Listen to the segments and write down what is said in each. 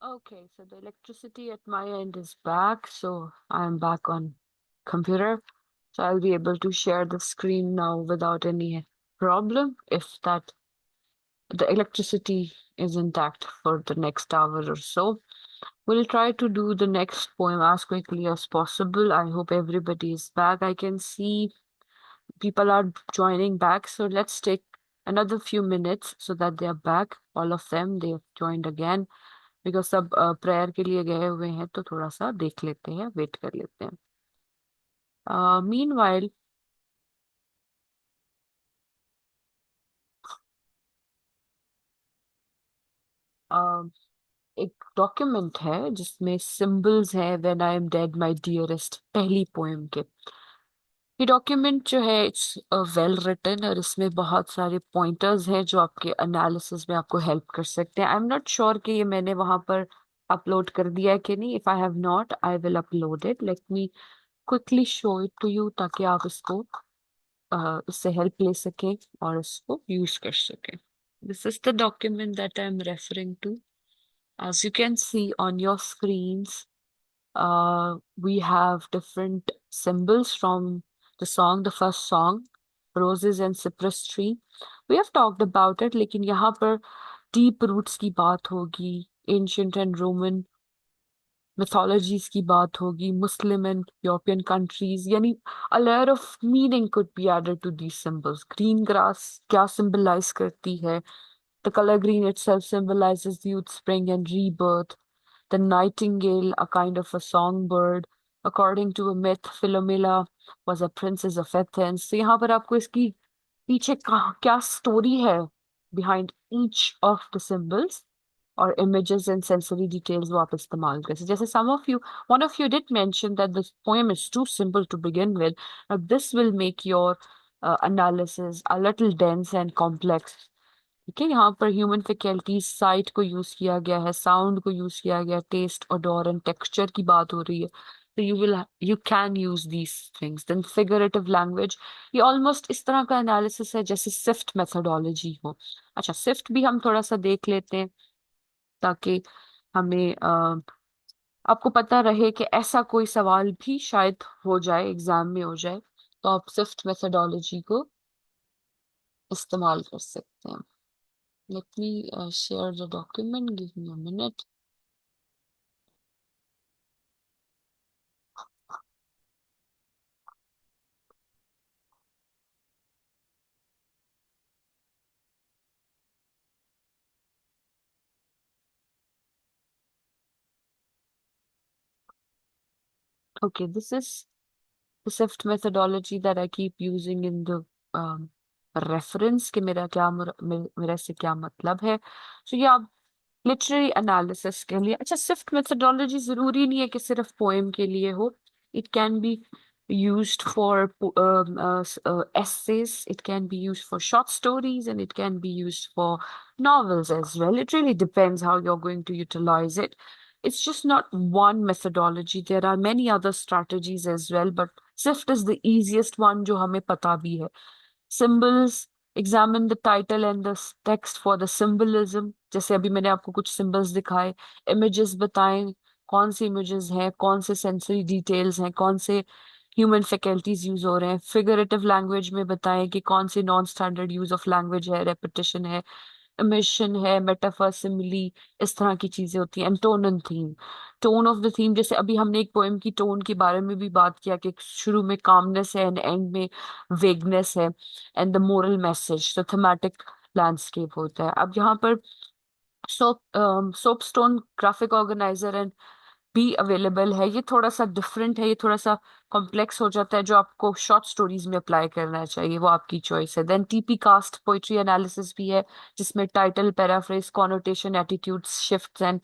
Okay, so the electricity at my end is back, so I'm back on computer. So I'll be able to share the screen now without any problem if that the electricity is intact for the next hour or so. We'll try to do the next poem as quickly as possible. I hope everybody is back. I can see people are joining back, so let's take another few minutes so that they are back. All of them, they have joined again. Because सब prayer के लिए गए हुए हैं तो थोड़ा सा देख लेते हैं वेट कर लेते हैं मीनवाइल एक डॉक्यूमेंट है जिसमें सिंबल्स है when I am dead my dearest पहली पोएम के ये डॉक्यूमेंट जो है इट्स वेल रिटन और इसमें बहुत सारे पॉइंटर्स हैं जो आपके एनालिसिस में आपको हेल्प कर सकते हैं आई एम नॉट श्योर कि ये मैंने वहां पर अपलोड कर दिया है कि नहीं if I have not I will upload it let me quickly show it to you ताकि आप इसको इससे हेल्प ले सकें और इसको यूज कर सकें this is the document that I am referring to as you can see on your screens we have different symbols from the song the first song roses and cypress tree we have talked about it लेकिन यहाँ पर deep roots की बात होगी ancient and roman mythologies की बात होगी Muslim and European countries यानी a layer of meaning could be added to these symbols green grass क्या symbolize करती है the color green itself symbolizes youth spring and rebirth the nightingale a kind of a songbird according to a myth Philomela was a princess of Athens तो यहाँ पर आपको इसकी पीछे क्या स्टोरी है behind each of the symbols or images and sensory details वो आप इस्तेमाल कर सकते जैसे some of you one of you did mention that this poem is too simple to begin with now this will make your analysis a little dense and complex ठीक है यहाँ पर ह्यूमन फैकल्टीज साइट को use किया गया है sound को use किया गया टेस्ट ओडोर एंड टेक्सचर की बात हो रही है तो you can use these things then figurative language ये ऑलमोस्ट इस तरह का एनालिसिस है जैसे सिफ्ट मेथोडोलॉजी हो अच्छा सिफ्ट भी हम थोड़ा सा देख लेते हैं ताकि हमें आपको पता रहे कि ऐसा कोई सवाल भी शायद हो जाए एग्जाम में हो जाए तो आप सिफ्ट मेथोडोलॉजी को इस्तेमाल कर सकते हैं let me share the document give me a minute okay this is the SIFT methodology that I keep using in the reference कि मेरा क्या मेरा से क्या मतलब है so ये आप लिटरेरी एनालिसिस के लिए अच्छा सिफ्ट मेथोडोलॉजी जरूरी नहीं है कि सिर्फ पोएम के लिए हो it can be used for essays it can be used for short stories and it can be used for novels as well it really depends how you're going to utilize it it's just not one methodology there are many other strategies as well but sift is the easiest one जो हमें पता भी है symbols examine the title and the text for the symbolism जैसे अभी मैंने आपको कुछ symbols दिखाए images बताएं कौन सी images हैं कौन से sensory details हैं कौन से human faculties यूज हो रहे हैं figurative language में बताएं कि कौन सी non standard use of language है repetition है इमिशन है मेटाफर सिमिली इस तरह की चीजें होती हैं and tone and theme tone of the theme जैसे अभी हमने एक पोएम की टोन के बारे में भी बात किया कि शुरू में कामनेस है एंड एंड में वेगनेस है and the moral message the thematic landscape होता है अब यहाँ पर सोपस्टोन ग्राफिक ऑर्गेनाइजर एंड भी अवेलेबल है ये थोड़ा सा डिफरेंट है ये थोड़ा सा कॉम्प्लेक्स हो जाता है जो आपको शॉर्ट स्टोरीज में अप्लाई करना चाहिए वो आपकी चॉइस है then TP cast poetry analysis भी है जिसमें title paraphrase connotation attitudes shifts and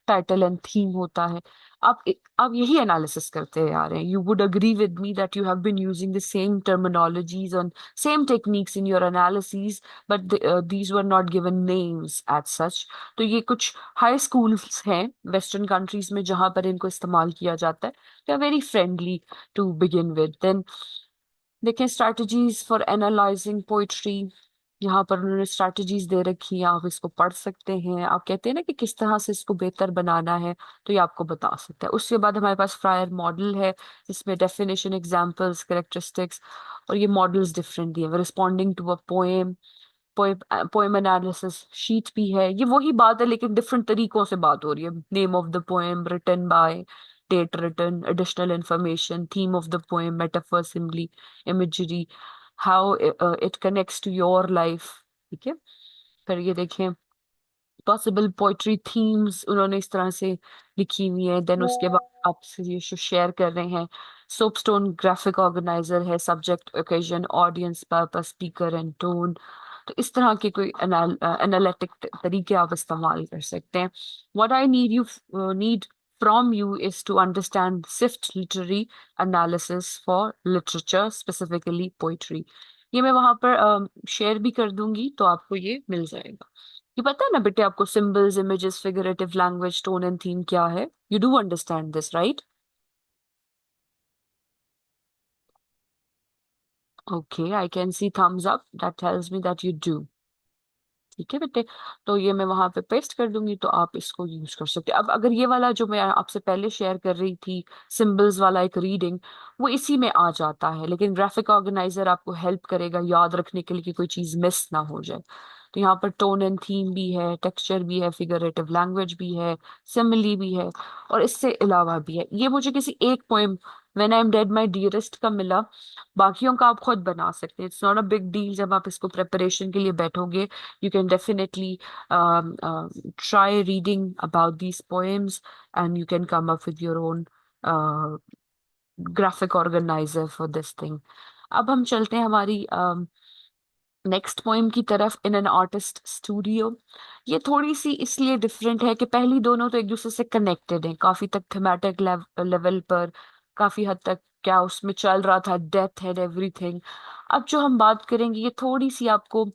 title and theme होता है आप यही एनालिसिस करते आ रहे हैं you would agree with me that you have been using the same terminologies on same techniques in your analysis but these were not given names as such तो ये कुछ हाई स्कूल्स हैं वेस्टर्न कंट्रीज में जहां पर इनको इस्तेमाल किया जाता है they are very friendly to begin with then देखें स्ट्रैटेजीज फॉर एनालाइजिंग पोइट्री यहाँ पर उन्होंने स्ट्रैटेजीज दे रखी हैं, आप इसको पढ़ सकते हैं, आप कहते हैं ना कि किस तरह से इसको बेहतर बनाना है, तो ये आपको बता सकता है। उसके बाद हमारे पास फ्रायर मॉडल है, जिसमें डेफिनेशन, एग्जांपल्स, कैरेक्टरिस्टिक्स, और ये मॉडल्स डिफरेंट दिए, responding to a poem, poem analysis sheet भी है। ये वही बात है लेकिन डिफरेंट तरीकों से बात हो रही है। Name of the poem, written by, date written, additional information, theme of the poem, metaphor, simile, imagery, how it connects to your life. ठीक है। फिर ये देखें, पॉसिबल पोइट्री थीम्स उन्होंने इस तरह से लिखी हुई है। देन उसके बाद आपसे ये शेयर कर रहे हैं, सोपस्टोन ग्राफिक ऑर्गेनाइजर है, subject, occasion, audience, purpose, speaker and tone. तो इस तरह के कोई एनालिटिक तरीके आप इस्तेमाल कर सकते हैं। What I need from you is to understand shift literary analysis for literature, specifically poetry. ये मैं वहां पर शेयर भी कर दूंगी, तो आपको ये मिल जाएगा। ये पता है ना बेटे आपको, symbols, images, figurative language, tone and theme क्या है? You do understand this, right? Okay, I can see thumbs up, that tells me that you do. ठीक है बेटे, तो ये मैं वहां पे पेस्ट कर दूंगी, तो आप इसको यूज कर सकते हैं। अब अगर ये वाला जो मैं आपसे पहले शेयर कर रही थी, सिंबल्स वाला एक रीडिंग, वो इसी में आ जाता है, लेकिन ग्राफिक ऑर्गेनाइजर आपको हेल्प करेगा याद रखने के लिए कि कोई चीज मिस ना हो जाए। तो यहाँ पर टोन एंड थीम भी है, टेक्सचर भी है, फिगरेटिव लैंग्वेज भी है, सिमिली भी है, और इससे अलावा भी है। ये मुझे किसी एक poem, when I am dead my dearest का मिला। बाकियों का आप खुद बना सकते हैं, it's not a big deal. जब आप इसको प्रेपरेशन के लिए बैठोगे, you can definitely try reading about these poems, and you can come up with your own uh, graphic organizer for this thing. अब हम चलते हैं हमारी नेक्स्ट पोएम की तरफ, इन एन आर्टिस्ट स्टूडियो। ये थोड़ी सी इसलिए डिफरेंट है कि पहली दोनों तो एक दूसरे से कनेक्टेड हैं काफी तक, थीमेटिक लेवल पर काफी हद तक क्या उसमें चल रहा था, डेथ एंड एवरीथिंग। अब जो हम बात करेंगे ये थोड़ी सी आपको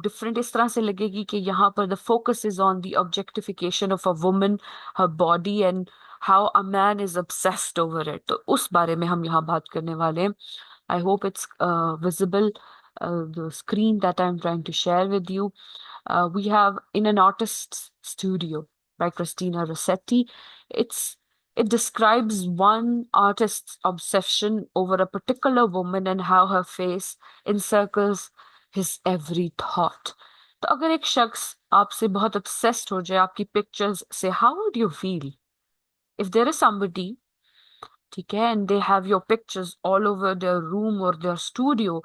डिफरेंट इस तरह से लगेगी कि यहाँ पर the focus is on the objectification of a woman, her body, and how a man is obsessed over it. तो उस बारे में हम यहाँ बात करने वाले हैं। I hope it's visible, the screen that I'm trying to share with you. We have In an Artist's Studio by Christina Rossetti. It's it describes one artist's obsession over a particular woman and how her face encircles his every thought. तो अगर एक शख्स आपसे बहुत obsessed हो जाए आपकी pictures से, how would you feel? If there is somebody, ठीक है, and they have your pictures all over their room or their studio,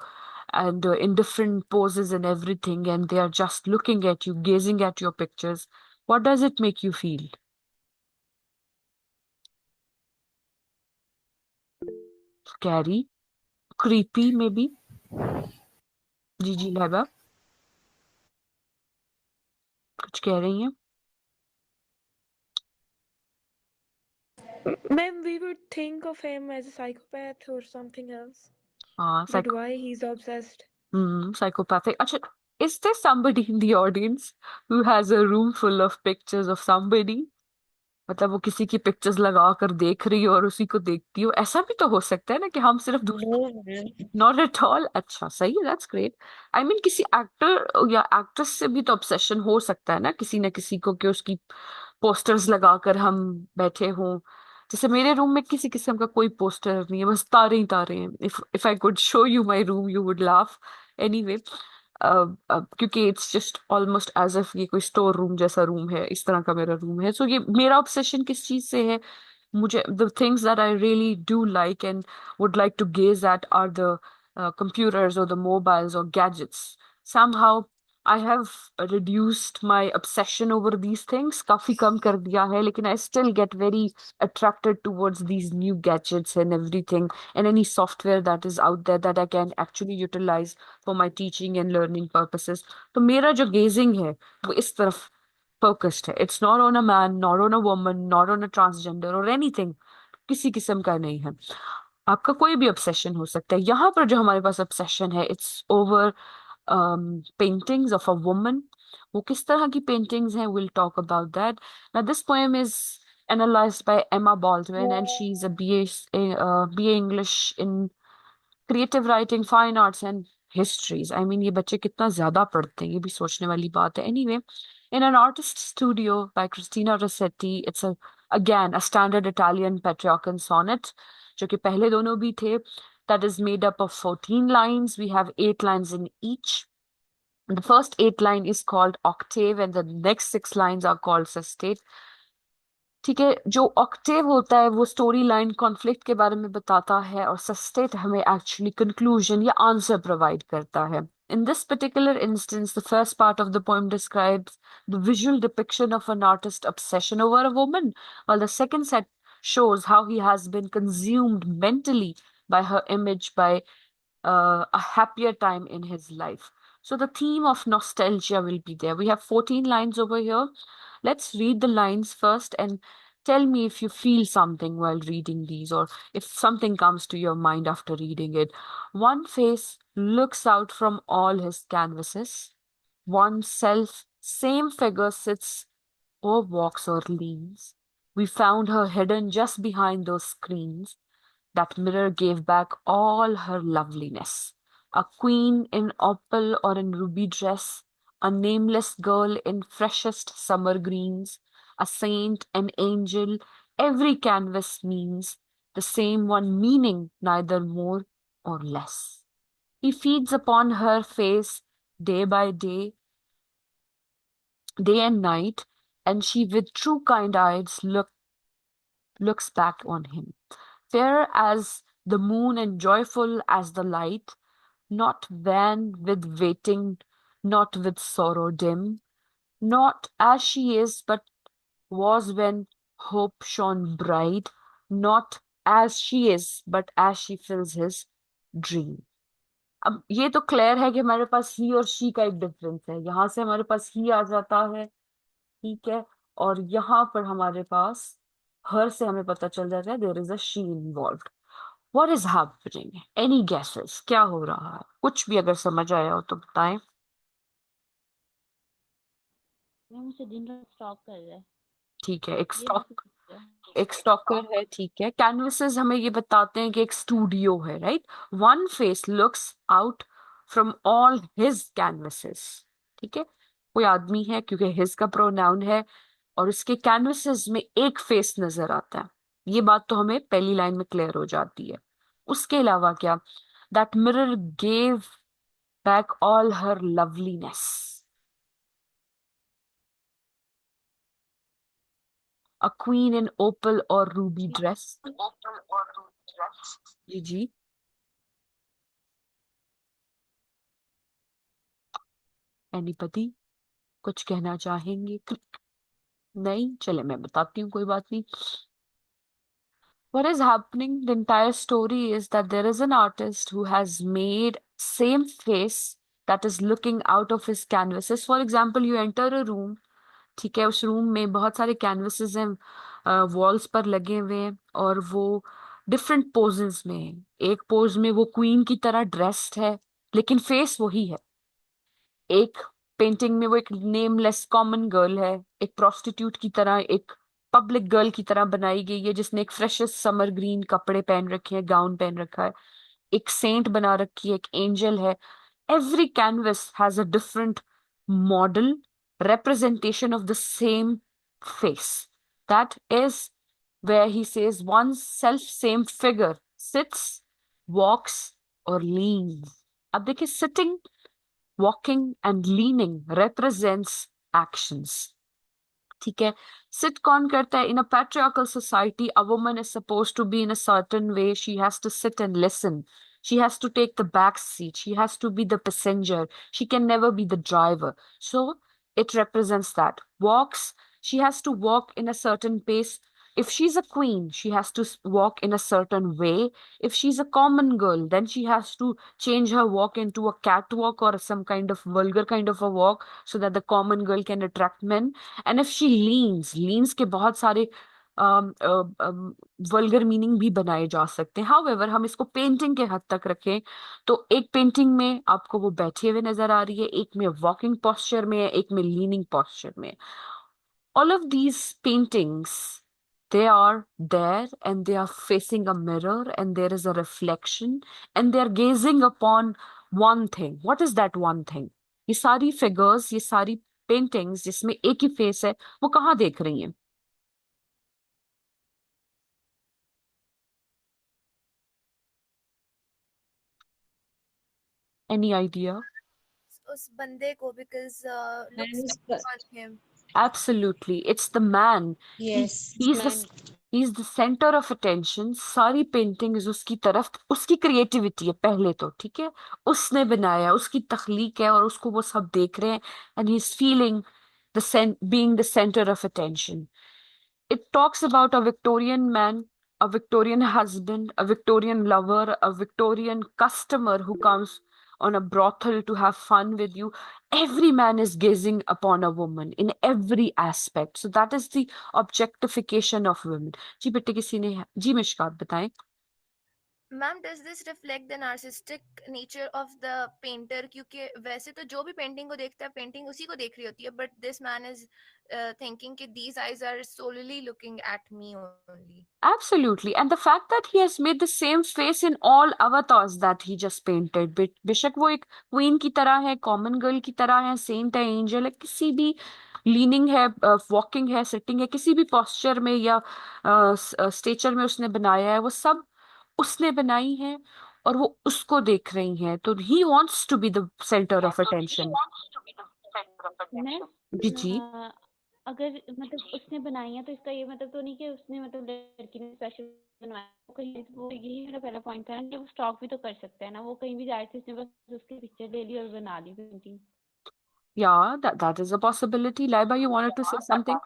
and in different poses and everything, and they are just looking at you, gazing at your pictures, what does it make you feel? Scary, creepy maybe? जी जी लहबा, कुछ कह रही हैं? Ma'am, we would think of him as a psychopath or something else. हाँ, That why he's obsessed. psychopathic. अच्छा, is there somebody in the audience who has a room full of pictures of somebody? मतलब वो किसी की pictures लगा कर देख रही हो और उसी को देखती हो, ऐसा भी तो हो सकता है ना कि हम सिर्फ No, ma'am. Not at all. अच्छा, सही है, दैट्स ग्रेट। आई मीन किसी एक्टर या एक्ट्रेस से भी तो ऑब्सेशन हो सकता है ना किसी को, कि उसकी पोस्टर्स लगाकर हम बैठे हों। जैसे मेरे रूम में किसी किस्म का कोई पोस्टर नहीं है, बस तारे ही तारे हैं। If I could show you my room you would laugh. Anyway, क्योंकि it's just almost as if ये कोई स्टोर रूम जैसा रूम है, इस तरह का मेरा रूम है। सो ये मेरा ऑब्सेशन किस चीज से है? मुझे the things that I really do like and would like to gaze at are the computers or the mobiles or gadgets. Somehow I have reduced my obsession over these things, काफी कम कर दिया है, लेकिन I still get very attracted towards these new gadgets and everything, and any software that is out there that I can actually utilize for my teaching and learning purposes. तो मेरा जो gazing है वो इस तरफ focused है। It's not on a man, not on a woman, not on a transgender or anything. किसी किस्म का नहीं है। आपका कोई भी obsession हो सकता है। यहाँ पर जो हमारे पास obsession है, it's over paintings of a woman. वो किस तरह की paintings हैं? We'll talk about that. Now this poem is analyzed by Emma Baldwin, and she's a BA English in creative writing, fine arts, and histories. I mean, ये बच्चे कितना ज्यादा पढ़ते हैं, ये भी सोचने वाली बात है. Anyway, in an artist studio by Cristina Rossetti, it's again a standard Italian Petrarchan sonnet, जो कि पहले दोनों भी थे. That is made up of 14 lines. We have 8 lines in each. The first 8 line is called octave, and the next 6 lines are called sestet. ठीक है. जो Octave होता है वो स्टोरी लाइन कॉन्फ्लिक्ट के बारे में बताता है, और सस्टेट हमें एक्चुअली कंक्लूजन या आंसर प्रोवाइड करता है. In this particular instance, the first part of the poem describes the visual depiction of an artist's obsession over a woman, while the second set shows how he has been consumed mentally by her image, by a happier time in his life. So the theme of nostalgia will be there. We have 14 lines over here. Let's read the lines first and tell me if you feel something while reading these, or if something comes to your mind after reading it. One face looks out from all his canvases. One self, same figure sits or walks or leans. We found her hidden just behind those screens. That mirror gave back all her loveliness. A queen in opal or in ruby dress, a nameless girl in freshest summer greens, a saint, an angel, every canvas means the same one meaning, neither more or less. He feeds upon her face day by day, day and night, and she with true kind eyes looks back on him. Fair as the moon and joyful as the light, not wan with waiting, not with sorrow dim, not as she is, but was when hope shone bright, not as she is, but as she fills his dream. अब ये तो clear है कि हमारे पास ही और she का एक difference है. यहां से हमारे पास ही आ जाता है, ठीक है, और यहाँ पर हमारे पास हर से हमें पता चल जाता है there is a she involve. What is happening? Any guesses? क्या हो रहा है? कुछ भी अगर समझ आया हो तो बताएं. मैम उसे दिन रात स्टॉक कर रहा है. ठीक है, ये भी कुछ है. एक स्टॉकर है. ठीक है. कैनवसेस हमें ये बताते हैं कि एक स्टूडियो है, right. One face looks out from all his canvases. ठीक है. कोई आदमी है क्योंकि हिज का प्रोनाउन है, और उसके कैनवसेस में एक फेस नजर आता है. ये बात तो हमें पहली लाइन में क्लियर हो जाती है. उसके अलावा क्या? That mirror gave back all her loveliness. A queen in opal or ruby dress. जी जी. एनीबडी कुछ कहना चाहेंगे? नहीं, चले मैं बताती हूँ, कोई बात नहीं. What is happening? The entire story is that there is an artist who has made same face that is looking out of his canvases. For example, you enter a room. ठीक है. उस रूम में बहुत सारे canvases हैं, walls पर लगे हुए हैं, और वो डिफरेंट पोजेस में है. एक पोज में वो क्वीन की तरह ड्रेस्ड है, लेकिन फेस वही है. एक पेंटिंग में वो एक नेमलेस कॉमन गर्ल है, एक प्रोस्टिट्यूट की तरह, एक पब्लिक गर्ल की तरह बनाई गई है, जिसने एक फ्रेशेस्ट समर ग्रीन कपड़े पहन रखे हैं, गाउन पहन रखा है. एक सेंट बना रखी है, एक एंजल है. Every canvas has a different model representation of the same face. That is where he says one self same figure sits, walks, or leans. अब देखिए, sitting, walking, and leaning represents actions. ठीक है. Seat कौन करता है? In a patriarchal society a woman is suppose to be in a certain way. She has to sit and listen. She has to take the back seat. She has to be the passenger. She can never be the driver. So it represents that. Walks, she has to walk in a certain pace. If she's a queen, she has to walk in a certain way. If she's a common girl, then she has to change her walk into a catwalk or some kind of vulgar kind of a walk, so that the common girl can attract men. And if she leans के बहुत सारे vulgar meaning भी बनाए जा सकते हैं. However, हम इसको पेंटिंग के हद तक रखें तो एक पेंटिंग में आपको वो बैठे हुए नजर आ रही है, एक में वॉकिंग पोस्चर में है, एक में लीनिंग पोस्चर में. All of these paintings, they are there and they are facing a mirror and there is a reflection and they are gazing upon one thing, what is that one thing? ये सारी figures, ये सारी paintings जिसमें एक ही face है, वो कहाँ देख रही हैं? Any idea? उस बंदे को, because looks ma'am stuck on him. Absolutely, it's the man. He, yes he's ma'am the he's the center of attention. सारी पेंटिंग्स उसकी तरफ, उसकी क्रिएटिविटी है पहले तो, ठीक है, उसने बनाया, उसकी तख्लीक है और उसको वो सब देख रहे हैं, and he's feeling being the center of attention. It talks about a Victorian man, a Victorian husband, a Victorian lover, a Victorian customer who comes on a brothel to have fun with you. Every man is gazing upon a woman in every aspect. So that is the objectification of women. जी बेटे किसी ने, जी मिशकात बताएं. Ma'am, does this reflect the narcissistic nature of the painter? क्योंकि वैसे तो जो भी painting को देखता है, पेंटिंग उसी को देख रही होती है, but this man is thinking कि these eyes are solely looking at me only. Absolutely. And the fact that he has made the same face in all avatars that he just painted. बेशक वो एक queen की तरह है, common girl की तरह है, सेंट है, एंजल है, किसी भी लीनिंग है, वॉकिंग है, सिटिंग है, किसी भी पोस्चर में या स्टेचर में उसने बनाया है, वो सब उसने बनाई है और वो उसको देख रही हैं. तो he wants to be the centre of attention. Ma'am जी जी. अगर मतलब उसने बनाई है तो इसका ये मतलब तो नहीं कि उसने मतलब लड़की ने स्पेशल बनवाया, वो कहीं वो, यही मेरा पहला पॉइंट था ना कि वो स्टॉक भी तो कर सकता है ना, वो कहीं भी जाए थे, उसने बस उसकी पिक्चर ले ली और बना ली painting. Yeah, that is a possibility. Laiba, you wanted to say something?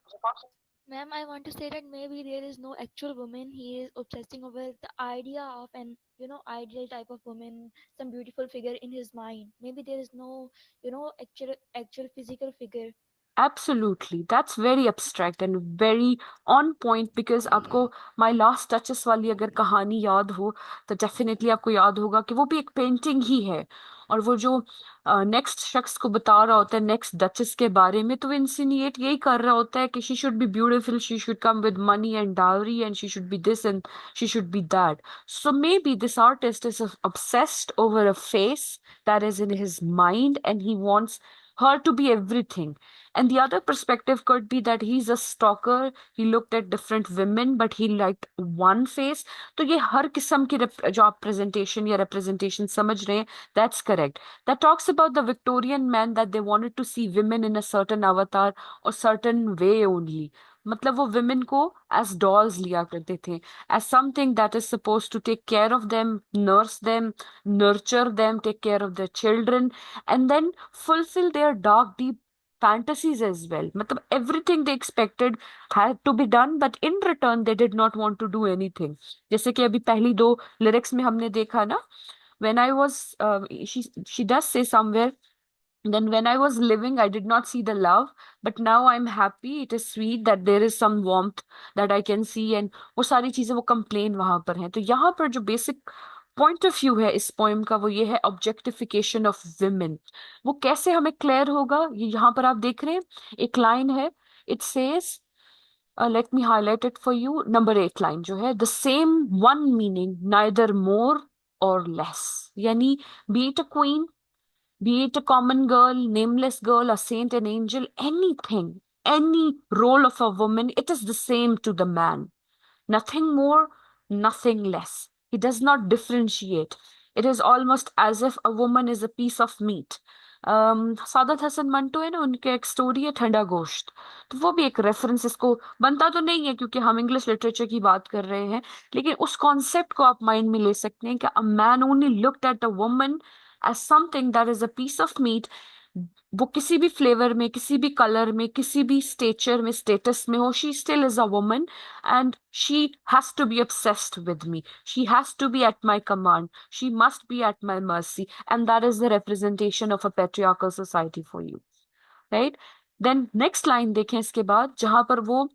Ma'am, I want to say that maybe there is no actual woman. He is obsessing over the idea of an, ideal type of woman, some beautiful figure in his mind. Maybe there is no, actual physical figure. Absolutely. That's very abstract and very on point because आपको My Last Touches वाली अगर कहानी याद हो तो definitely आपको याद होगा कि वो भी एक पेंटिंग ही है, और वो जो नेक्स्ट शख्स को बता रहा होता है नेक्स्ट डचेस के बारे में, तो वो इंसिनिएट यही कर रहा होता है कि she should be beautiful, she should come with money and dowry, and she should be this and she should be that. So maybe this artist is obsessed over a face that is in his mind and he wants her to be everything. And the other perspective could be that he's a stalker. He looked at different women, but he liked one face. तो ये हर किस्म की जो आप presentation या representation समझ रहे हैं, that's correct. That talks about the Victorian man that they wanted to see women in a certain avatar or certain way only. मतलब वो women को as dolls लिया करते थे, as something that is supposed to take care of them, nurse them, nurture them, take care of their children, and then fulfill their dark, deep fantasies as well. मतलब everything they expected had to be done, but in return they did not want to do anything. जैसे कि अभी पहली दो lyrics में हमने देखा ना, when I was she does say somewhere, then when I was living I did not see the love, but now I'm happy, it is sweet that there is some warmth that I can see, and वो सारी चीजें वो complain वहां पर हैं. तो यहाँ पर जो basic पॉइंट ऑफ व्यू है इस पोएम का वो ये है, ऑब्जेक्टिफिकेशन ऑफ विमेन. वो कैसे हमें क्लियर होगा, ये यहाँ पर आप देख रहे हैं एक लाइन है, it says, let me highlight it for you, number 8 line जो है, the same one meaning neither more और लेस. यानी be it a queen, be it a common girl, nameless girl, a saint, an angel, anything, any role of a woman, it is the same to the man. Nothing more, nothing less. He does not differentiate. It is almost as if a woman is a piece of meat. Saadat Hasan Manto है ना, उनके एक story है ठंडा गोश्त, तो वो भी एक रेफरेंस इसको बनता तो नहीं है क्योंकि हम इंग्लिश लिटरेचर की बात कर रहे हैं, लेकिन उस कॉन्सेप्ट को आप माइंड में ले सकते हैं कि a man only looked at a woman as something that is a piece of meat. वो किसी भी फ्लेवर में, किसी भी कलर में, किसी भी स्टेचर में, स्टेटस में हो, she still is a woman and she has to be obsessed with me. She has to be at my command. She must be at my mercy. And that is the representation of a patriarchal society for you. Right? Then next line देखें इसके बाद, जहां पर वो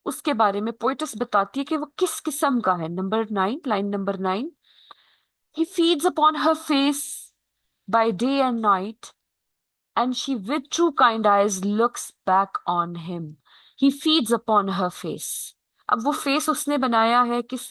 उसके बारे में poet's बताती है कि वो किस किस्म का है. Number 9, line number 9, he feeds upon her face by day and night, and she with true kind eyes looks back on him. He feeds upon her face. अब वो फेस उसने बनाया है किस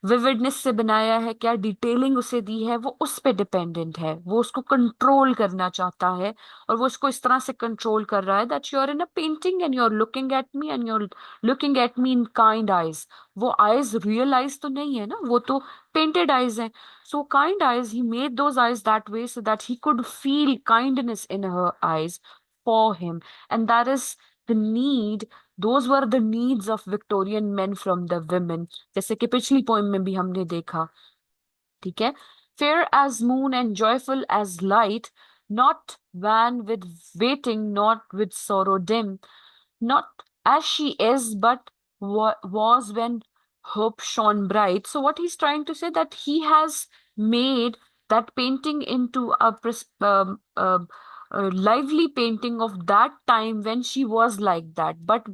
विविडनेस से बनाया है, क्या डिटेलिंग उसे दी है, वो उस पे डिपेंडेंट है। वो उसको कंट्रोल करना चाहता है और वो उसको इस तरह से कंट्रोल कर रहा है that you are in a painting and you are looking at me and you are looking at me in kind eyes. वो आईज रियल आईज तो नहीं है ना, वो तो पेंटेड आईज हैं। So kind eyes, he made those eyes that way so that he could feel kindness in her eyes for him, and that is the need, those were the needs of Victorian men from the women, जैसे कि पिछली poem में भी हमने देखा। ठीक है, fair as moon and joyful as light, not wan with waiting, not with sorrow dim, not as she is, but was when hope shone bright. So what he's trying to say that he has made that painting into a lively painting of that time when she was like that. But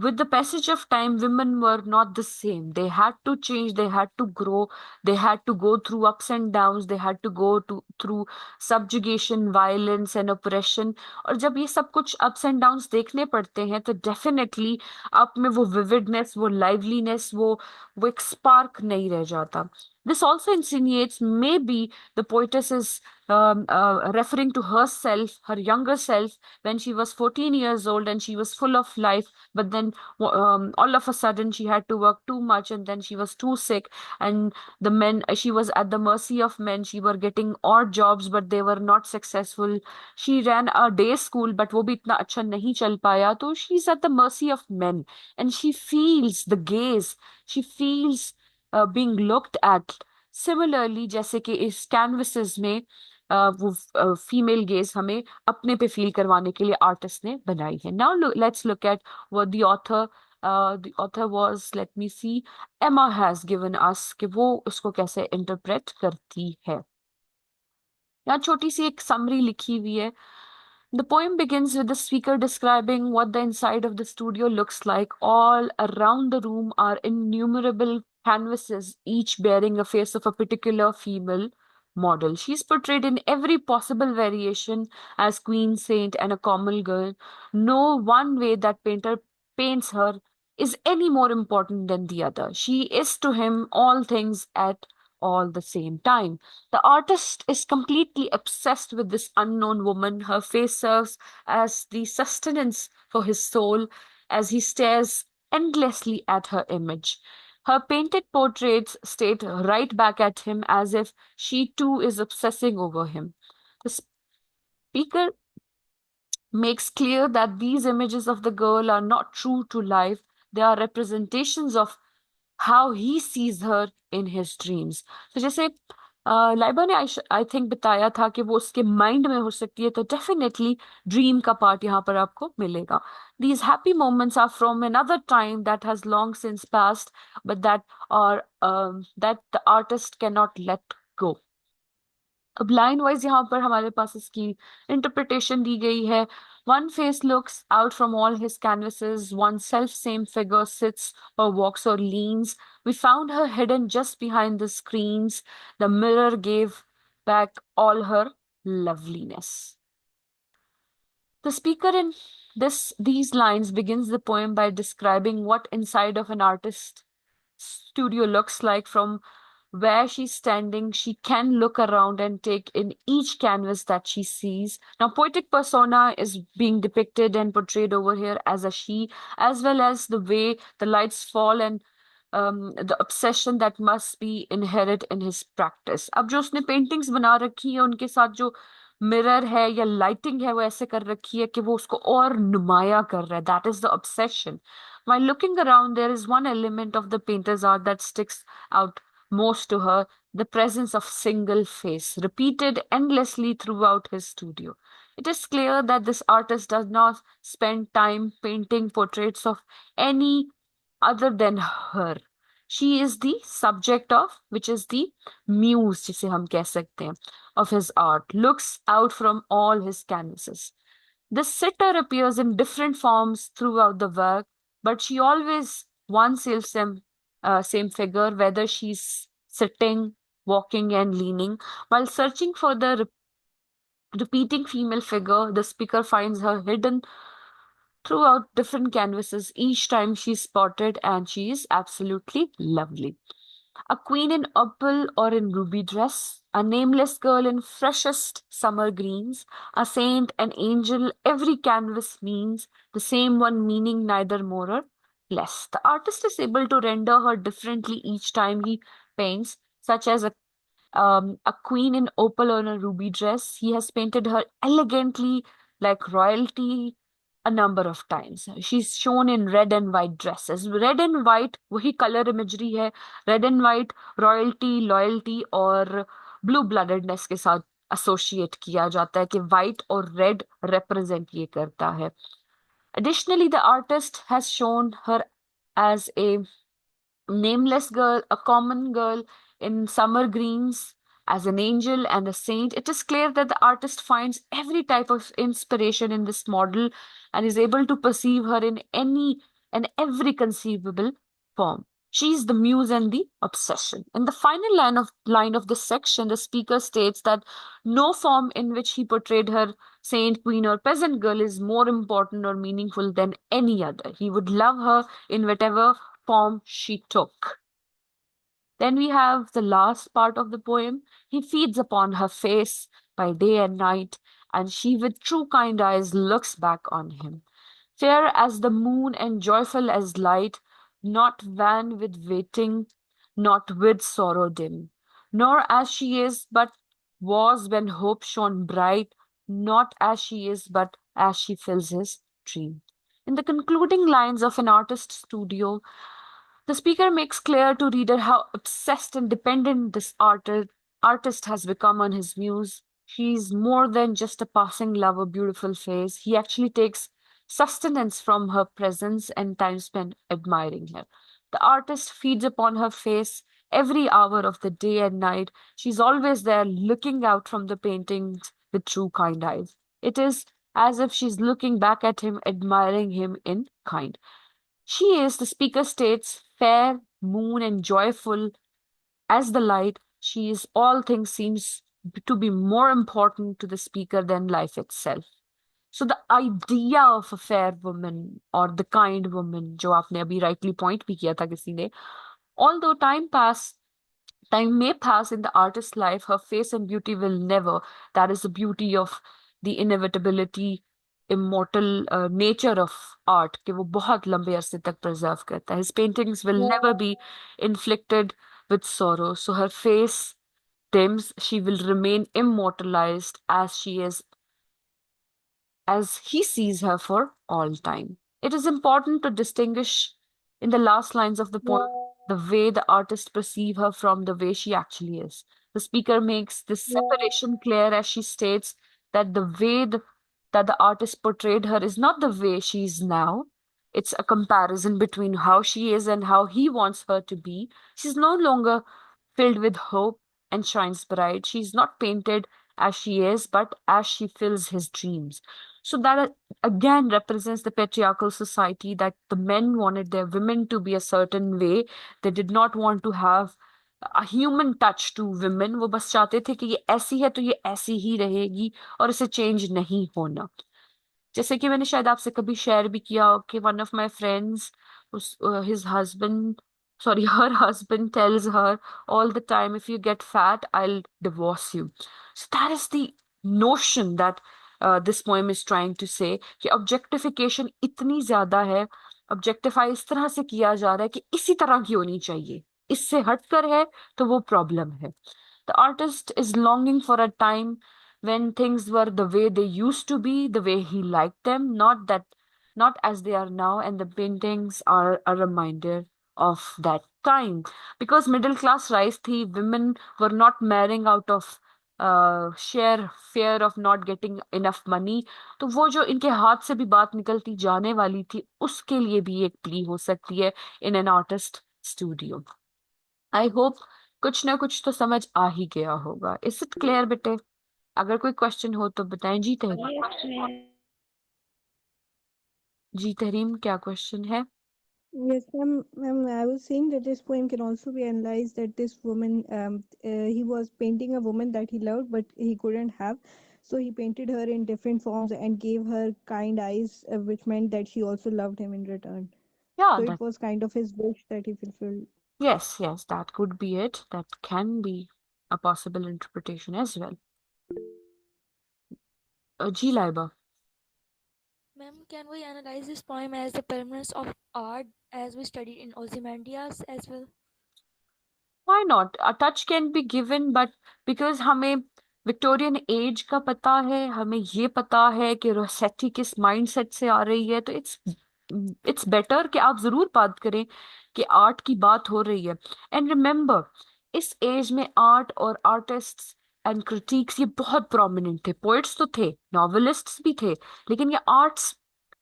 with the passage of time, women were not the same. They had to change, they had to grow, they had to go through ups and downs, they had to go through subjugation, violence and oppression. और जब ये सब कुछ ups and downs देखने पड़ते हैं तो definitely आप में वो विविडनेस, वो लाइवलीनेस, वो एक स्पार्क नहीं रह जाता। This also insinuates maybe the poetess is referring to herself, her younger self, when she was 14 years old and she was full of life. But then all of a sudden she had to work too much and then she was too sick. And the men, she was at the mercy of men. She were getting odd jobs, but they were not successful. She ran a day school, but वो भी इतना अच्छा नहीं चल पाया. तो she's at the mercy of men. And she feels the gaze. She feels being looked at. Similarly, जैसे कि इस कैनवसेस में वो फीमेल गेज हमें अपने पे फील करवाने के लिए आर्टिस्ट ने बनाई है। Now let's look at what the author was, let me see, Emma has given us, कि वो उसको कैसे इंटरप्रेट करती है। यहाँ छोटी सी एक समरी लिखी हुई है। The poem begins with the speaker describing what the inside of the studio looks like. All around the room are innumerable canvases, each bearing a face of a particular female model. She's portrayed in every possible variation as queen, saint, and a common girl. No one way that painter paints her is any more important than the other. She is to him all things at all the same time. The artist is completely obsessed with this unknown woman. Her face serves as the sustenance for his soul as he stares endlessly at her image. Her painted portraits state right back at him as if she too is obsessing over him. The speaker makes clear that these images of the girl are not true to life, they are representations of how he sees her in his dreams. तो जैसे लाइबा ने I think बताया था कि वो उसके mind में हो सकती है, तो डेफिनेटली ड्रीम का पार्ट यहाँ पर आपको मिलेगा। These happy moments are from another time that has long since passed, but that the artist cannot let go. अब लाइन वाइज यहाँ पर हमारे पास इसकी इंटरप्रिटेशन दी गई है। One face looks out from all his canvases, one self-same figure sits or walks or leans. We found her hidden just behind the screens. The mirror gave back all her loveliness. The speaker in these lines begins the poem by describing what inside of an artist's studio looks like. From where she's standing, she can look around and take in each canvas that she sees. Now, poetic persona is being depicted and portrayed over here as a she, as well as the way the lights fall and the obsession that must be inherent in his practice. अब जो उसने paintings बना रखी है उनके साथ जो mirror है या लाइटिंग है वो ऐसे कर रखी है कि वो उसको और नुमाया कर रहा है। That is the obsession. While looking around, there is one element of the painter's art that sticks out most to her, the presence of single face, repeated endlessly throughout his studio. It is clear that this artist does not spend time painting portraits of any other than her. She is the subject of, which is the muse, जिसे हम कह सकते हैं, of his art, looks out from all his canvases. The sitter appears in different forms throughout the work, but she always one same figure, whether she's sitting, walking, and leaning. While searching for the repeating female figure, the speaker finds her hidden throughout different canvases each time she's spotted, and she is absolutely lovely. A queen in opal or in ruby dress, a nameless girl in freshest summer greens, a saint, an angel, every canvas means the same one meaning, neither more or less. The artist is able to render her differently each time he paints, such as a queen in opal on a ruby dress. He has painted her elegantly like royalty a number of times. She's shown in red and white dresses. Red and white वही color imagery है. Red and white royalty, loyalty और blue bloodedness के साथ associate किया जाता है कि white और red represent ये करता है. Additionally, the artist has shown her as a nameless girl, a common girl in summer greens, as an angel and a saint. It is clear that the artist finds every type of inspiration in this model and is able to perceive her in any and every conceivable form. She is the muse and the obsession. In the final line of this section, the speaker states that no form in which he portrayed her saint, queen, or peasant girl is more important or meaningful than any other. He would love her in whatever form she took. Then we have the last part of the poem. He feeds upon her face by day and night, and she with true kind eyes looks back on him. Fair as the moon and joyful as light, not wan with waiting, not with sorrow dim, nor as she is, but was when hope shone bright, not as she is, but as she fills his dream. In the concluding lines of An Artist's Studio, the speaker makes clear to reader how obsessed and dependent this artist has become on his muse. She's more than just a passing love or beautiful face. He actually takes sustenance from her presence and time spent admiring her. The artist feeds upon her face every hour of the day and night. She's always there looking out from the paintings with true kind eyes. It is as if she's looking back at him, admiring him in kind. She is, the speaker states, fair, moon, and joyful as the light. She is all things seems to be more important to the speaker than life itself. So the idea of a fair woman or the kind woman, जो आपने अभी rightly point भी किया था किसी ने, although time may pass in the artist's life, her face and beauty will never. That is the beauty of the inevitability, immortal nature of art, कि वो बहुत लंबे अरसे तक preserve करता है. His paintings will never be inflicted with sorrow. So her face dims, she will remain immortalized as she is, as he sees her for all time. It is important to distinguish in the last lines of the poem the way the artist perceive her from the way she actually is. The speaker makes this separation clear as she states that that the artist portrayed her is not the way she is now. It's a comparison between how she is and how he wants her to be. She's no longer filled with hope and shines bright. She's not painted as she is, but as she fills his dreams. So that again represents the patriarchal society, that the men wanted their women to be a certain way. They did not want to have a human touch to women. वो बस चाहते थे कि ये ऐसी है तो ये ऐसी ही रहेगी और इसे चेंज नहीं होना. जैसे कि मैंने शायद आपसे कभी शेयर भी किया हो कि वन ऑफ माय फ्रेंड्स, उस his husband, sorry, her husband tells her all the time, if you get fat, I'll divorce you. So that is the notion that this poem is trying to say, कि objectification इतनी ज्यादा है, objectify इस तरह से किया जा रहा है कि इसी तरह की होनी चाहिए, इससे हटकर है तो वो प्रॉब्लम है. The artist is longing for a time when things were the way they used to be, the way he liked them, not as they are now, and the paintings are a reminder of that time. Because middle class rise thi, women were not marrying out of sheer fear of not getting enough money. तो वो जो इनके हाथ से भी बात निकलती जाने वाली थी, उसके लिए भी एक प्ली हो सकती है in an artist studio. I hope कुछ ना कुछ तो समझ आ ही गया होगा. इज इट क्लियर बेटे? अगर कोई क्वेश्चन हो तो बताएं. जी तहरीम. Yes, ma'am. जी तहरीम, क्या क्वेश्चन है? Yes, ma'am. I was saying that this poem can also be analyzed that this woman, he was painting a woman that he loved, but he couldn't have. So he painted her in different forms and gave her kind eyes, which meant that she also loved him in return. Yeah, So that it was kind of his wish that he fulfilled. Yes, that could be it. That can be a possible interpretation as well. Ji Laiba. Ma'am, can we analyze this poem as the permanence of art as we studied in Ozymandias as well? Why not? A touch can be given, but because हमें Victorian age का पता है, हमें ये पता है कि Rossetti किस माइंडसेट से आ रही है, तो इट्स बेटर कि आप जरूर बात करें कि आर्ट की बात हो रही है. एंड रिमेम्बर, इस एज में आर्ट और आर्टिस्ट्स एंड क्रिटिक्स ये बहुत प्रोमिनेंट थे. पोइट्स तो थे, नॉवेलिस्ट्स भी थे, लेकिन ये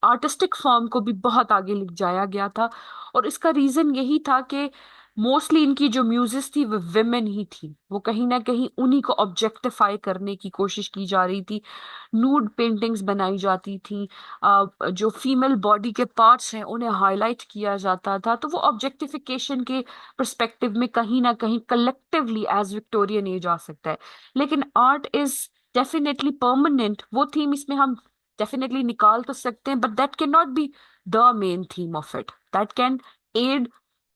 आर्टिस्टिक फॉर्म को भी बहुत आगे ले जाया गया था. और इसका रीजन यही था कि मोस्टली इनकी जो म्यूजिस थी वो विमेन ही थी. वो कहीं ना कहीं उन्हीं को ऑब्जेक्टिफाई करने की कोशिश की जा रही थी. नूड पेंटिंग्स बनाई जाती थी. जो फीमेल बॉडी के पार्ट्स हैं उन्हें हाईलाइट किया जाता था. तो वो ऑब्जेक्टिफिकेशन के पर्सपेक्टिव में कहीं ना कहीं कलेक्टिवली एज विक्टोरियन एज आ सकता है. लेकिन आर्ट इज डेफिनेटली परमानेंट. वो थीम इसमें हम डेफिनेटली निकाल तो सकते हैं, but that can not be the main theme of it. That can add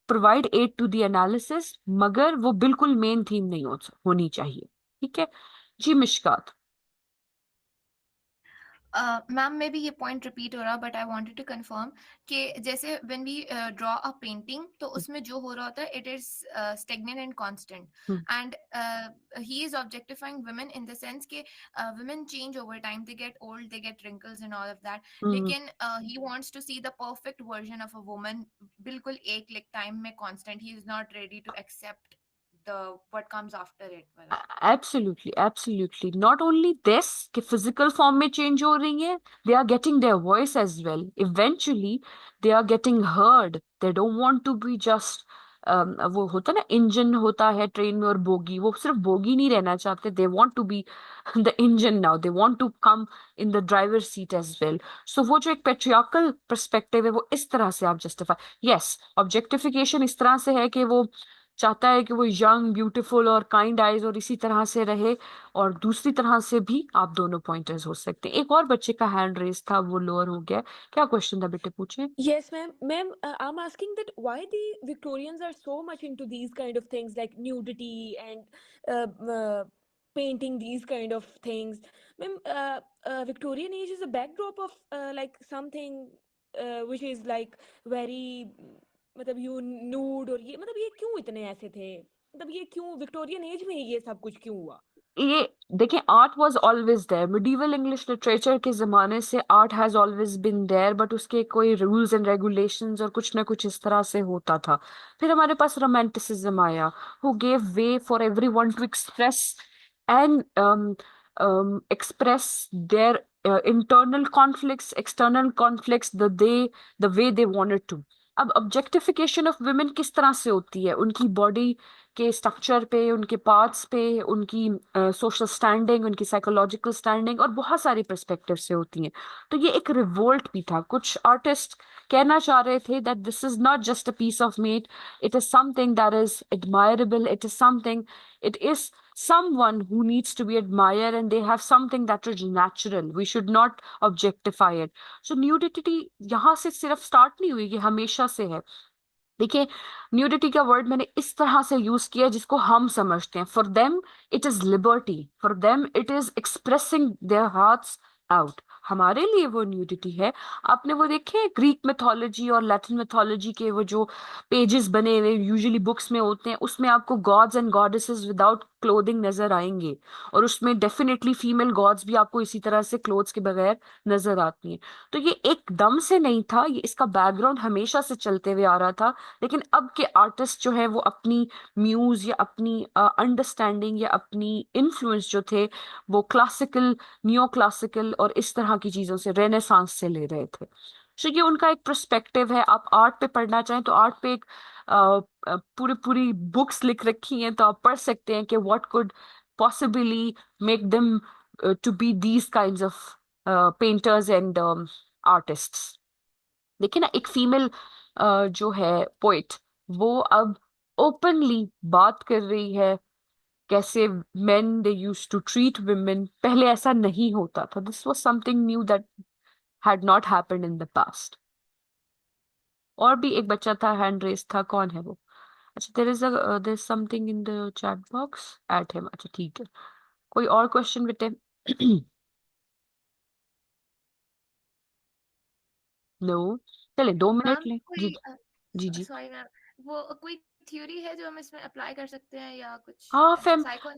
provide add to the analysis, मगर वो बिल्कुल मेन थीम नहीं होनी चाहिए. ठीक है जी. मिशकात. मैम मे भी ये पॉइंट रिपीट हो रहा, but I wanted to confirm कि जैसे when we draw a painting, तो उसमें जो हो रहा होता है it is stagnant and constant. And he is objectifying women in the sense कि women change over time, they get old, they get wrinkles and all of that. लेकिन he wants to see the perfect version of a woman, बिल्कुल एक like time में constant. He is not ready to accept the what comes after it वाला. Absolutely not only this कि physical form में change हो रही है, they are getting their voice as well. Eventually they are getting heard. They don't want to be just वो होता ना, engine होता है ट्रेन में और बोगी. वो सिर्फ बोगी नहीं रहना चाहते. They want to be the engine now. They want to come in the driver seat as well. So वो जो एक पेट्रियार्कल पर्सपेक्टिव है वो इस तरह से आप जस्टिफाई. यस, ऑब्जेक्टिफिकेशन इस तरह से है कि वो चाहता है कि वो यंग, ब्यूटीफुल और काइंड आइज और इसी तरह से रहे. और दूसरी तरह से भी आप दोनों पॉइंटर्स हो सकते हैं. एक और बच्चे का हैंड रेस था, वो लोअर हो गया. क्या क्वेश्चन था बेटे, पूछे. Yes, ma'am. Ma'am, I'm asking that why the Victorians are so much into these kind of things like nudity and painting these kind of things. Ma'am, Victorian age is a backdrop of like something which is like very मतलब you nude और ये मतलब ये क्यों इतने ऐसे थे, मतलब ये क्यों विक्टोरियन एज में ही ये सब कुछ क्यों हुआ? ये देखिए, art was always there. Medieval English literature के जमाने से art has always been there, but उसके कोई रूल्स एंड रेगुलेशंस और कुछ ना कुछ इस तरह से होता था. फिर हमारे पास रोमांटिसिज्म आया, who gave way for everyone to express and express their internal conflicts, external conflicts, the way they wanted to. अब ऑब्जेक्टिफिकेशन ऑफ वुमेन किस तरह से होती है? उनकी बॉडी के स्ट्रक्चर पे, उनके पार्ट्स पे, उनकी सोशल स्टैंडिंग, उनकी साइकोलॉजिकल स्टैंडिंग और बहुत सारी पर्सपेक्टिव से होती हैं. तो ये एक रिवोल्ट भी था. कुछ आर्टिस्ट कहना चाह रहे थे that this is not just a piece of meat, it is something that is admirable, it is someone who needs to be admired, and they have something that is natural. We should not objectify it. So nudity यहाँ से सिर्फ start नहीं हुई, ये हमेशा से है. देखिए, न्यूडिटी का वर्ड मैंने इस तरह से यूज किया जिसको हम समझते हैं. For them it is liberty, for them it is expressing there hearts out. हमारे लिए वो न्यूडिटी है. आपने वो देखे ग्रीक मिथोलॉजी और लैटिन मिथोलॉजी के वो जो पेजेस बने हुए यूजुअली बुक्स में होते हैं, उसमें आपको gods and goddesses without clothing नजर आएंगे. और उसमें डेफिनेटली फीमेल गॉड्स भी आपको इसी तरह से क्लोथ्स के बगैर नजर आती हैं. तो ये एकदम से नहीं था, ये इसका बैकग्राउंड हमेशा से चलते हुए आ रहा था. लेकिन अब के आर्टिस्ट जो है वो अपनी म्यूज या अपनी अंडरस्टैंडिंग या अपनी इन्फ्लुएंस जो थे वो क्लासिकल, नियो क्लासिकल और इस तरह की चीजों से, रेनेसांस से ले रहे थे. तो ये उनका एक पर्सपेक्टिव है. आप आर्ट पे पढ़ना चाहें तो आर्ट पे एक पूरी पूरी बुक्स लिख रखी हैं, तो आप पढ़ सकते हैं कि what could possibly make them to be these kinds of painters and artists. देखिए ना, एक फीमेल जो है पोइट, वो अब ओपनली बात कर रही है कैसे men they use to treat women. पहले ऐसा नहीं होता था. This was something new that had not happened in the past. और भी एक बच्चा था, हैंड रेस था. कौन है वो? अच्छा, there is something in the chat box, add him. अच्छा ठीक है, कोई और क्वेश्चन बेटे? नो, चले 2 मिनट मैम ले। जी कोई जी जी। सॉरी मैम, वो कोई थ्योरी है जो हम इसमें अप्लाई कर सकते हैं या कुछ हाँ, ऐसा साइको?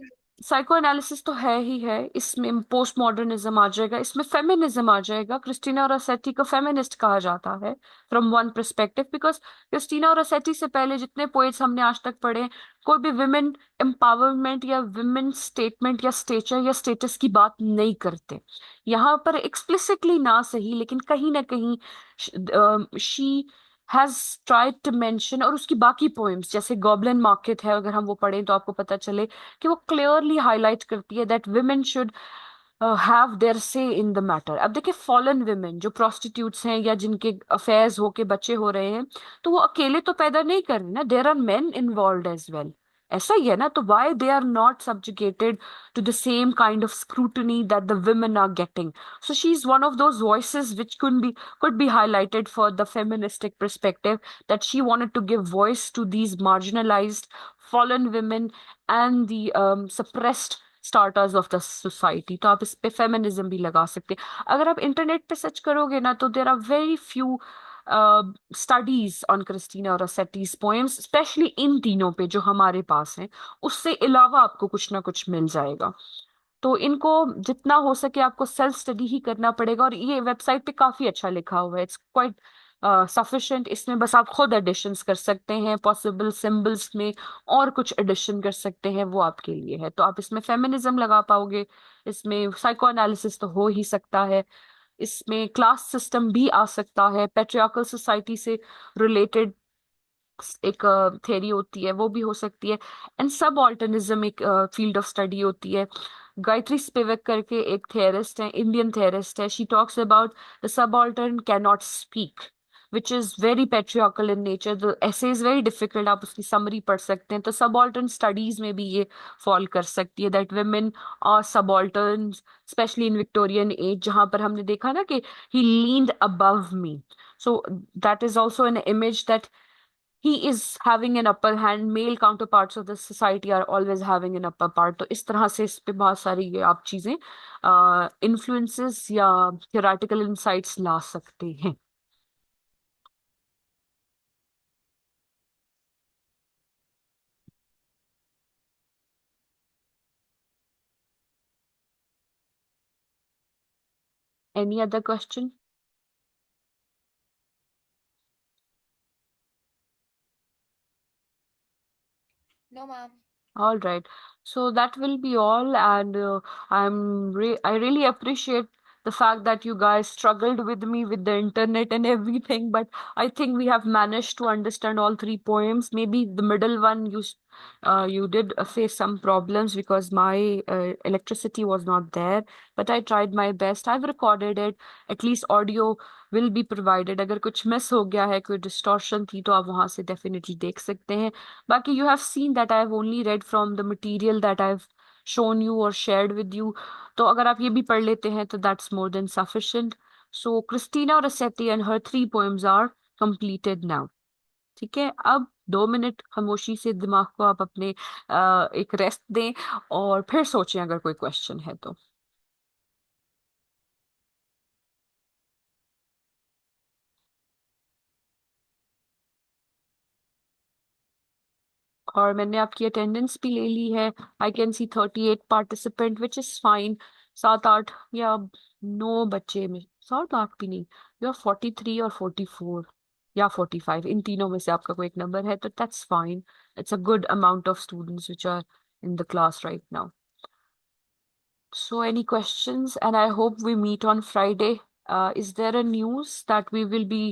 साइको एनालिसिस तो है ही है, इसमें पोस्ट मॉडर्निज्म आ जाएगा, इसमें फेमिनिज्म आ जाएगा। क्रिस्टीना रोसेटी को फेमिनिस्ट कहा जाता है from one perspective, because Christina Rossetti से पहले जितने पोएट्स हमने आज तक पढ़े, कोई भी विमेन एम्पावरमेंट या विमेन स्टेटमेंट या स्टेचर या स्टेटस की बात नहीं करते। यहाँ पर एक्सप्लिसिटली ना सही, लेकिन कहीं ना कहीं she has tried to mention, और उसकी बाकी पोएम्स जैसे गॉबलिन मार्केट है, अगर हम वो पढ़ें तो आपको पता चले कि वो क्लियरली हाईलाइट करती है that women should have their से इन द मैटर। अब देखिए, फॉलन women जो प्रोस्टिट्यूट्स हैं या जिनके अफेयर्स होके बच्चे हो रहे हैं, तो वो अकेले तो पैदा नहीं कर रहे ना, there are men involve as well. ऐसा ही है ना, तो why they are not subjugated to the same kind of scrutiny that the women are getting? So she's one of those voices which could be highlighted for the feministic perspective, that she wanted to give voice to these marginalized fallen women and the suppressed starters of the society. तो आप इस पे feminism भी लगा सकते हैं। अगर आप इंटरनेट पे सर्च करोगे ना, तो there are very few studies on Christina और रोसेटीज पोएम्स, स्पेशली इन तीनों पे जो हमारे पास हैं। उससे अलावा आपको कुछ ना कुछ मिल जाएगा। तो इनको जितना हो सके आपको सेल्फ स्टडी ही करना पड़ेगा, और ये वेबसाइट पे काफी अच्छा लिखा हुआ है, इट्स क्वाइट सफिशिएंट। इसमें बस आप खुद एडिशंस कर सकते हैं, पॉसिबल सिंबल्स में और कुछ एडिशन कर सकते हैं, वो आपके लिए है। तो आप इसमें फेमिनिज्म लगा पाओगे, इसमें साइको एनालिसिस तो हो ही सकता है, इसमें क्लास सिस्टम भी आ सकता है, पेट्रियार्कल सोसाइटी से रिलेटेड एक थ्योरी होती है वो भी हो सकती है, एंड सब ऑल्टर्निज्म एक फील्ड ऑफ स्टडी होती है। गायत्री स्पिवक करके एक थेरिस्ट है, इंडियन थेरिस्ट है, she talks about the subaltern can not speak, which is very patriarchal in nature. The ऐसे इज वेरी डिफिकल्ट, आप उसकी समरी पढ़ सकते हैं। तो सबऑल्टर्न स्टडीज में भी ये फॉल कर सकती है, that women are subaltern, specially in Victorian age, जहां पर हमने देखा ना कि he leaned above me. So that is also an image that he is having an upper hand, male counterparts of the society are always having an upper part। तो इस तरह से इस पे बहुत सारी ये आप चीजें इन्फ्लुएंसेस या थियोरेटिकल इंसाइट्स ला सकते हैं। Any other question? No ma'am. All right. So that will be all, and I really appreciate the fact that you guys struggled with me with the internet and everything, but I think we have managed to understand all three poems. Maybe the middle one you did face some problems because my electricity was not there, but I tried my best. I've recorded it. At least audio will be provided. अगर कुछ miss हो गया है, कोई distortion थी, तो आप वहां से डेफिनेटली देख सकते हैं। बाकी you have seen that I have only read from the material that I've shown you or shared with you। तो अगर आप ये भी पढ़ लेते हैं तो that's more than sufficient। So Christina Rossetti and her three poems are completed now। ठीक है, अब 2 मिनट खामोशी से दिमाग को आप अपने एक रेस्ट दें, और फिर सोचें अगर कोई क्वेश्चन है तो। और मैंने आपकी अटेंडेंस भी ले ली है। आई can C 38 participant which is fine. 7-8 या 9 बच्चे में, 7-8 भी नहीं, यू आर 43 और 44 या 45, इन तीनों में से आपका कोई एक नंबर है तो that's fine. It's a good amount of students which are in the class right now। So any questions? And I hope we meet on Friday। Is there a news that we will be?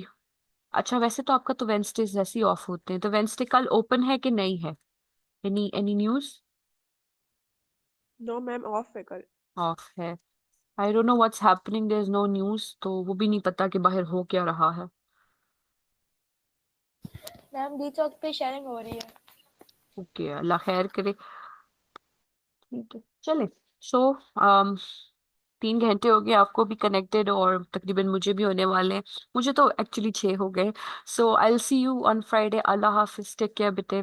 अच्छा, वैसे तो आपका तो Wednesdays ऐसे ही of होते हैं, तो Wednesday कल ओपन है कि नहीं है? Any news? No ma'am, off है कल। ऑफ है। I don't know what's happening, there is no news, तो वो भी नहीं पता कि बाहर हो क्या रहा है। मैम डी चौक पे शेयरिंग हो रही है। ओके, अल्लाह खैर करे। ठीक है, चले। सो 3 घंटे हो गए आपको भी कनेक्टेड, और तकरीबन मुझे भी होने वाले हैं। मुझे तो एक्चुअली 6 हो गए। So I will see you on Friday. Allah हाफिज, टेक केयर बेटे।